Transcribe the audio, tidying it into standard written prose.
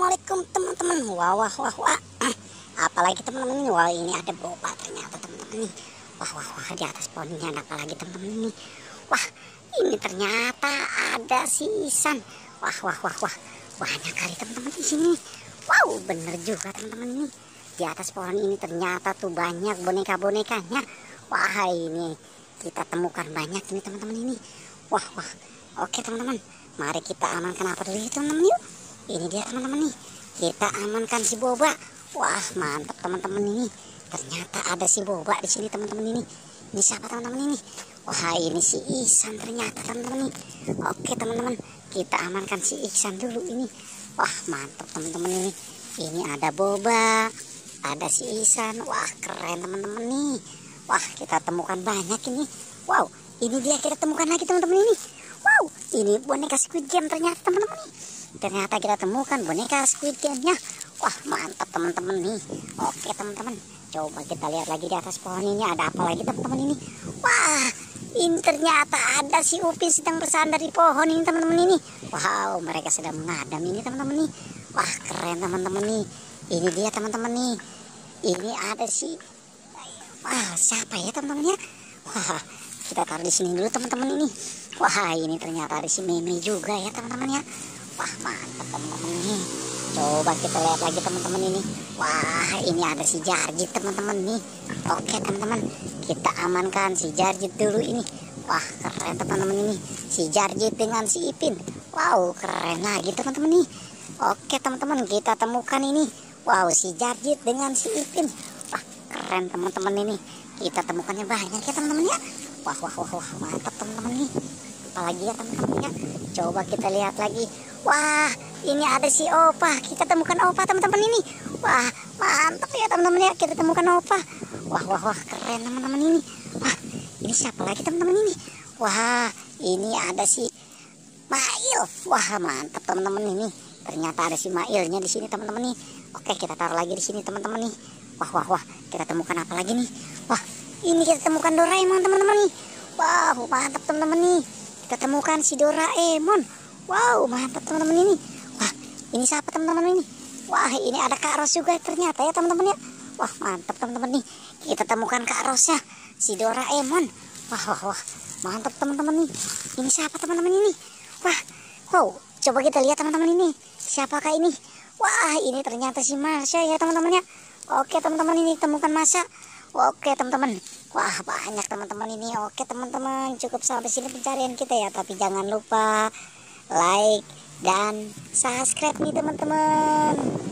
Assalamualaikum teman-teman. Wah wah wah wah. Apalagi teman-teman ini. Wah, ini ada boba ternyata teman-teman nih. Wah wah wah, di atas pohon ini ada apa lagi teman-teman ini. Wah, ini ternyata ada sisan. Wah wah wah wah. Banyak kali teman-teman di sini. Wow, bener juga teman-teman ini. Di atas pohon ini ternyata tuh banyak boneka-bonekanya. Wah, ini kita temukan banyak ini teman-teman ini. Wah wah. Oke teman-teman, mari kita amankan apa dulu teman-teman yuk. Ini dia teman-teman nih, kita amankan si boba. Wah mantap teman-teman ini. Ternyata ada si boba di sini teman-teman ini. Ini siapa teman-teman ini? Wah ini si Ihsan ternyata teman-teman nih. Oke teman-teman, kita amankan si Ihsan dulu ini. Wah mantap teman-teman ini. Ini ada boba, ada si Ihsan. Wah keren teman-teman nih. Wah kita temukan banyak ini. Wow, ini dia kita temukan lagi teman-teman ini. Wow, ini boneka Squid Game ternyata teman-teman nih. Ternyata kita temukan boneka Squid Game-nya. Wah mantap teman-teman nih. Oke teman-teman, coba kita lihat lagi di atas pohon ini ada apa lagi teman-teman ini. Wah, ini ternyata ada si Upin sedang bersandar di pohon ini teman-teman ini. Wow, mereka sedang mengadam ini teman-teman nih. Wah keren teman-teman nih. Ini dia teman-teman nih. Ini ada si, wah siapa ya teman-teman ya. Wah, kita taruh di sini dulu teman-teman ini. Wah ini ternyata ada si Meme juga ya teman-teman ya. Wah mantap teman-teman nih. Coba kita lihat lagi teman-teman ini. Wah ini ada si Jarjit teman-teman nih. Oke teman-teman, kita amankan si Jarjit dulu ini. Wah keren teman-teman ini. Si Jarjit dengan si Ipin. Wow keren lagi teman-teman nih. Oke teman-teman, kita temukan ini. Wow si Jarjit dengan si Ipin. Wah keren teman-teman ini. Kita temukannya banyak ya teman-teman ya. Wah wah wah wah, mantap teman-teman nih. Apalagi ya teman-teman ya. Coba kita lihat lagi. Wah ini ada si Opa. Kita temukan Opa teman-teman ini. Wah mantap ya teman-teman ya. Kita temukan Opa. Wah wah wah, keren teman-teman ini. Wah ini siapa lagi teman-teman ini. Wah ini ada si Mail. Wah mantap teman-teman ini. Ternyata ada si Mailnya di sini teman-teman nih. Oke kita taruh lagi di sini teman-teman nih. Wah wah wah, kita temukan apa lagi nih. Wah ini kita temukan Doraemon teman-teman nih. Wah mantap teman-teman nih. Kita temukan si Doraemon. Wow mantap teman-teman ini. Wah ini siapa teman-teman ini. Wah ini ada Kak Ros juga ternyata ya teman-teman ya. Wah mantap teman-teman nih. Kita temukan Kak Rosnya, si Doraemon. Wah wah wah, mantap teman-teman nih. Ini siapa teman-teman ini. Wah wow, coba kita lihat teman-teman ini. Siapakah ini. Wah ini ternyata si Marsha ya teman-teman ya. Oke teman-teman, ini temukan Masha. Oke teman-teman. Wah banyak teman-teman ini. Oke teman-teman, cukup sampai sini pencarian kita ya. Tapi jangan lupa like dan subscribe nih teman-teman.